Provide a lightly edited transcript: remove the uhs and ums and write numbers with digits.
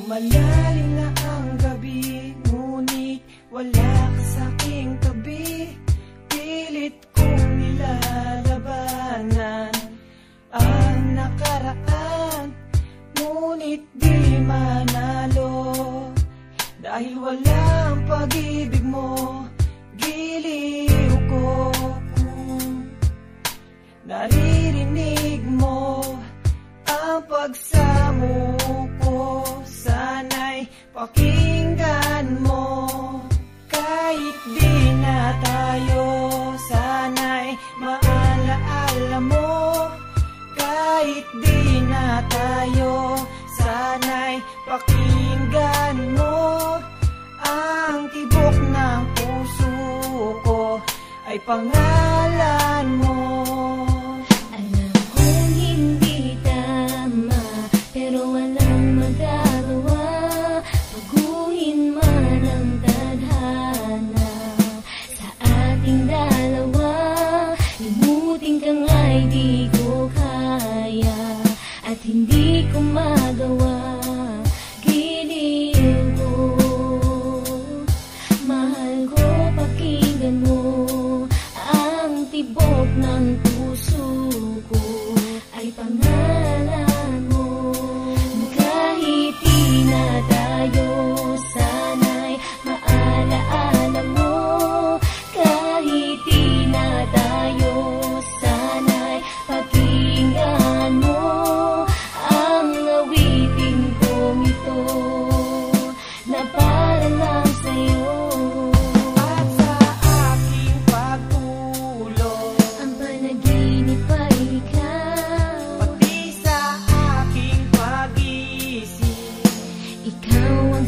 Lumalalim na ang gabi, ngunit wala ka sa'king tabi. Pilit kong nilalabanan ang nakaraan, ngunit di manalo. Dahil walang pag-ibig mo, giliw ko kung naririnig mo ang pagsamo ko. Sana'y pakinggan mo, kahit di na tayo. Sana'y maalaala mo, kahit di na tayo. Sana'y pakinggan mo ang tibok ng puso ko, ay pangalan mo. Alam kong hindi tama, pero walang magagawa. Baguhin man ang tadhana sa ating dalawa. Limutin ka nga'y di ko kaya, at hindi ko magawa. Giliw ko, mahal ko, pakinggan mo ang tibok ng puso ko, ay pangalan mo. Kahit di na tayo, sana'y maalaala mo. Kahit di na tayo, sana'y pakinggan mo ang awitin kong ito, na para lang sa'yo. At sa aking pagtulog, Ang panaginip ay ikaw, pati sa aking pag-isip, ikaw ang